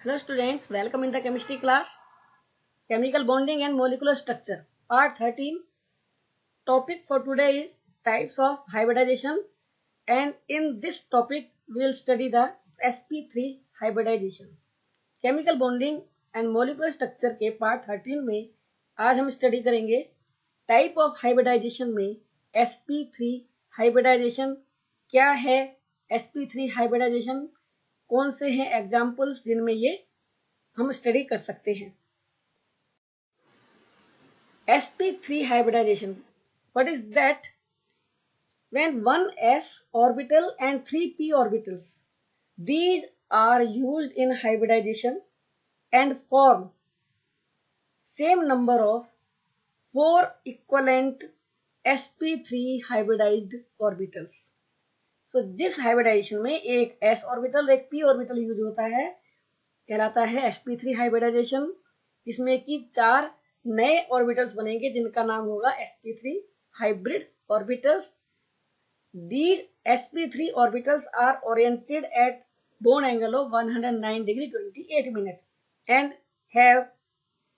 Hello students, welcome in the chemistry class. Chemical bonding and molecular structure. Part 13. Topic for today is types of hybridization, and in this topic we will study the sp3 hybridization. Chemical bonding and molecular structure के part 13 में आज हम study करेंगे type of hybridisation में sp3 hybridisation क्या है, sp3 hybridisation कौन से हैं एग्जाम्पल्स जिनमें ये हम स्टडी कर सकते हैं. sp3 hybridization, what is that? When one s orbital and 3 p orbitals, these are used in hybridization and form same number of 4 equivalent sp3 hybridized orbitals. तो जिस हाइब्रिडाइजेशन में एक s ऑर्बिटल एक p ऑर्बिटल यूज होता है कहलाता है sp3 hybridisation, जिसमें कि 4 नए ऑर्बिटल्स बनेंगे जिनका नाम होगा sp3 hybrid orbitals. These sp3 orbitals are oriented at bond angle of 109 degree 28 minute and have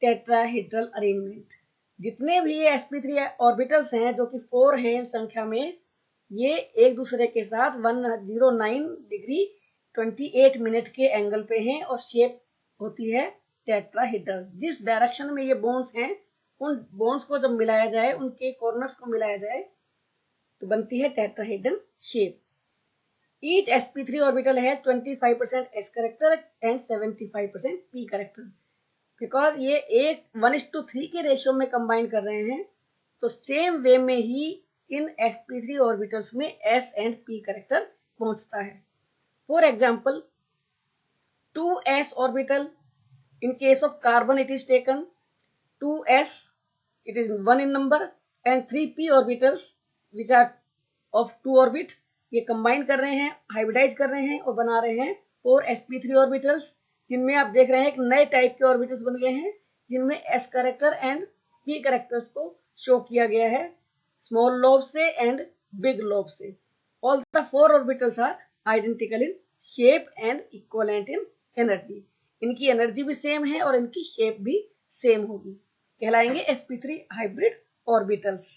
tetrahedral arrangement. जितने भी ये sp3 ऑर्बिटल्स हैं जो कि 4 हैं संख्या में, ये एक दूसरे के साथ 109 डिग्री 28 मिनट के एंगल पे हैं और शेप होती है टेट्राहेड्रल. जिस डायरेक्शन में ये बोन्स हैं उन बोन्स को जब मिलाया जाए, उनके कॉर्नर्स को मिलाया जाए तो बनती है tetrahedral shape. Each sp3 orbital has 25% s character and 75% p character. Because ये एक 1:3 के रेशियो में कंबाइन कर रहे हैं, तो सेम वे में ही इन sp3 ऑर्बिटल्स में s एंड p कैरेक्टर पहुंचता है. For example 2s orbital, in case of carbon it is taken 2s, it is 1 in number, and 3p orbitals which are of 2 orbit, ये combine कर रहे हैं, hybridise कर रहे हैं और बना रहे हैं 4 sp3 ऑर्बिटल्स, जिनमें आप देख रहे हैं एक नए टाइप के ऑर्बिटल्स बन गए हैं जिनमें s character and p characters को शो किया गया है स्मॉल लोब से एंड बिग लोब से. All the 4 orbitals are identical in shape and equivalent in energy. इनकी एनर्जी भी सेम है और इनकी शेप भी सेम होगी, कहलाएंगे sp3 hybrid orbitals.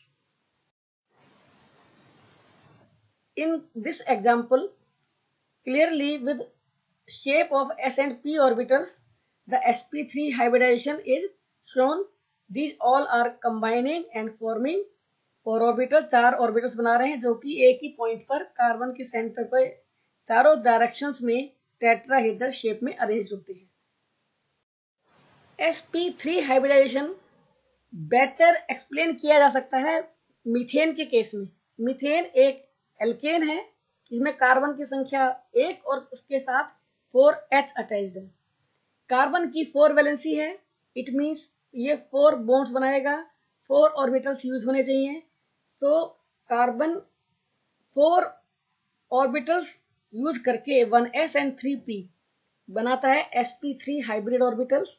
In this example, clearly with shape of s and p orbitals, the sp3 hybridization is shown. These all are combining and forming 4 orbital, 4 orbitals बना रहे हैं जो कि एक ही पॉइंट पर कार्बन के सेंटर पर चारों डायरेक्शंस में टेट्राहेड्रल शेप में अरेंज होते हैं. sp3 हाइब्रिडाइजेशन बेटर एक्सप्लेन किया जा सकता है मीथेन के केस में. मीथेन एक एल्केन है जिसमें कार्बन की संख्या 1 और उसके साथ 4h अटैच्ड है. कार्बन की 4 वैलेंसी है, इट मींस ये 4 बॉन्ड्स बनाएगा, 4 ऑर्बिटल्स यूज होने चाहिए. सो कार्बन 4 ऑर्बिटल्स यूज करके 1s एंड 3p बनाता है sp3 हाइब्रिड ऑर्बिटल्स.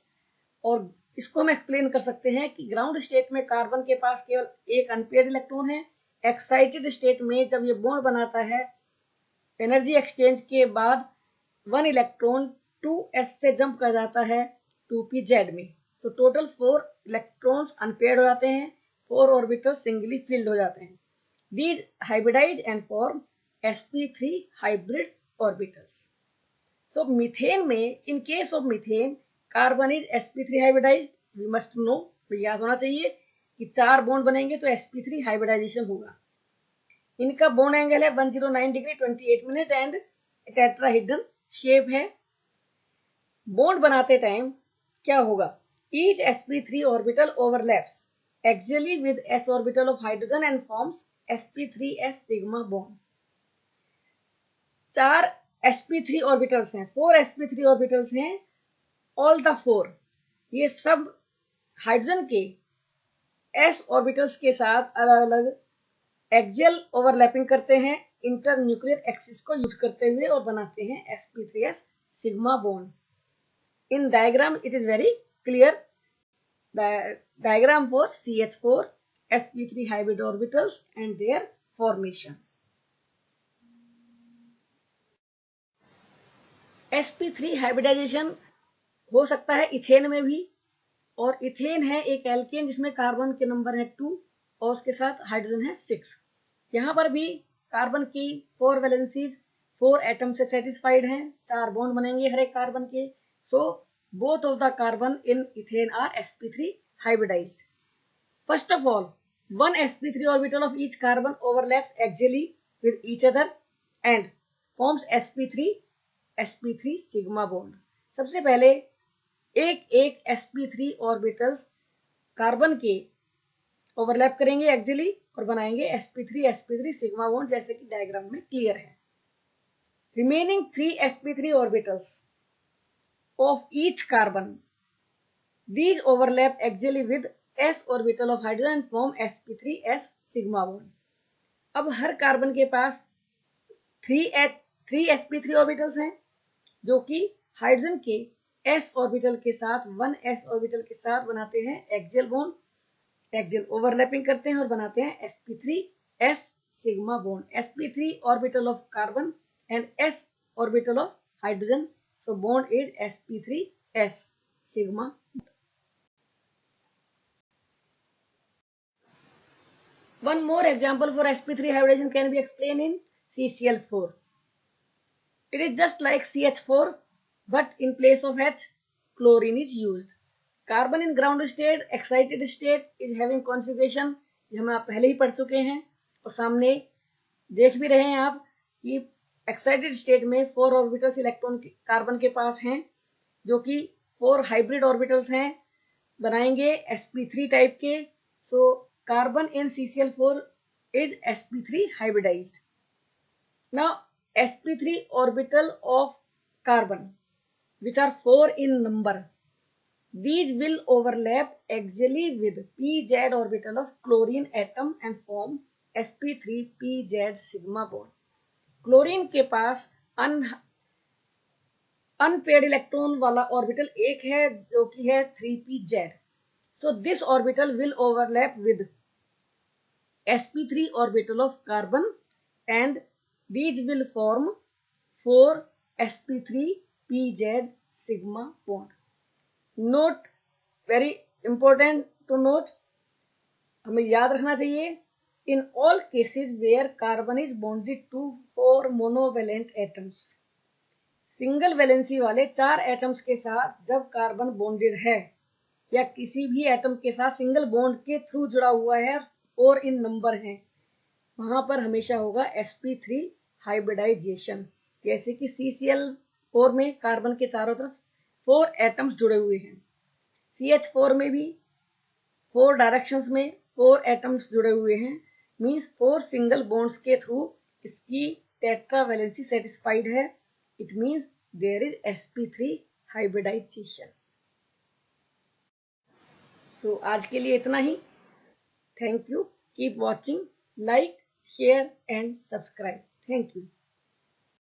और इसको हम एक्सप्लेन कर सकते हैं कि ग्राउंड स्टेट में कार्बन के पास केवल एक अनपेयर्ड इलेक्ट्रॉन है. एक्साइटेड स्टेट में जब ये बॉन्ड बनाता है, एनर्जी एक्सचेंज के बाद 1 इलेक्ट्रॉन 2s से जंप कर जाता है 2pz में. तो टोटल 4 इलेक्ट्रॉन्स अनपेयर्ड हो जाते हैं, 4 ऑर्बिटल्स सिंगली फिल्ड हो जाते हैं. These hybridize and form sp3 hybrid orbitals. So methane में, in case of methane, carbon is sp3 hybridized. We must know, याद होना चाहिए कि 4 बॉन्ड बनेंगे तो sp3 हाइब्रिडाइजेशन होगा. इनका बॉन्ड एंगल है 109 degree 28 minute and tetrahedral shape है. बॉन्ड बनाते टाइम क्या होगा? Each sp3 orbital overlaps axially with s orbital of hydrogen and forms sp3s sigma bond. 4 sp3 orbitals हैं, 4 sp3 ऑर्बिटल्स हैं. ऑल द 4 ये सब हाइड्रोजन के s ऑर्बिटल्स के साथ अलग अलग एक्सियल ओवरलैपिंग करते हैं इंटर न्यूक्लियर एक्सिस को यूज करते हुए और बनाते हैं sp3s sigma bond. In diagram it is very clear. The diagram for CH4 sp3 hybrid orbitals and their formation. sp3 hybridization हो सकता है इथेन में भी, और इथेन है एक एल्केन जिसमें कार्बन के नंबर है 2 और उसके साथ हाइड्रोजन है 6। यहाँ पर भी कार्बन की 4 वैलेंसीज 4 एटम से सेटिस्फाइड हैं, 4 बॉन्ड बनेंगे हर एक कार्बन के। So both of the carbon in ethane are sp3 hybridized. First of all, one sp3 orbital of each carbon overlaps axially with each other and forms sp3 sigma bond. सबसे पहले एक sp3 orbitals carbon के overlap करेंगे axially और बनाएंगे sp3 sigma bond, जैसे कि diagram में क्लियर है। Remaining 3 sp3 orbitals of each carbon, these overlap axially with s orbital of hydrogen and form sp3s sigma bond. अब हर कार्बन के पास 3 sp3 ऑर्बिटल्स हैं जो कि हाइड्रोजन के s ऑर्बिटल के साथ 1s ऑर्बिटल के साथ बनाते हैं एक्सियल बॉन्ड, एक्सियल ओवरलैपिंग करते हैं और बनाते हैं sp3s sigma bond. sp3 orbital of carbon and s orbital of hydrogen, so bond is sp3s sigma. One more example for sp3 hybridization can be explained in CCl4. It is just like CH4, but in place of H, chlorine is used. Carbon in ground state, excited state is having configuration, हम आप पहले ही पढ़ चुके हैं और सामने देख भी रहे हैं आप कि एक्साइटेड स्टेट में 4 ऑर्बिटल्स इलेक्ट्रॉन कार्बन के पास हैं जो कि 4 हाइब्रिड ऑर्बिटल्स हैं, बनाएंगे sp3 टाइप के। सो carbon in CCl4 is sp3 hybridized. Now sp3 orbital of carbon which are 4 in number, these will overlap axially with pz orbital of chlorine atom and form sp3 pz sigma bond. Chlorine के पास unpaired electron वाला orbital एक है जो कि है 3pz. So this orbital will overlap with sp3 orbital of carbon and these will form 4 sp3 pz sigma bond. Note, very important to note, हमें याद रखना चाहिए, in all cases where carbon is bonded to 4 monovalent atoms, single valency वाले 4 atoms के साथ जब carbon bonded है या किसी भी एटम के साथ सिंगल बॉन्ड के थ्रू जुड़ा हुआ है और इन नंबर है, वहां पर हमेशा होगा sp3 हाइब्रिडाइजेशन। जैसे कि CCl4 में कार्बन के चारों तरफ 4 एटम्स जुड़े हुए हैं, CH4 में भी 4 डायरेक्शंस में 4 एटम्स जुड़े हुए हैं, मींस 4 सिंगल बॉन्ड्स के थ्रू इसकी टेट्रा वैलेंसी सेटिस्फाइड है, it means there is sp3 hybridisation. So आज के लिए इतना ही। Thank you, keep watching, like, share and subscribe. Thank you.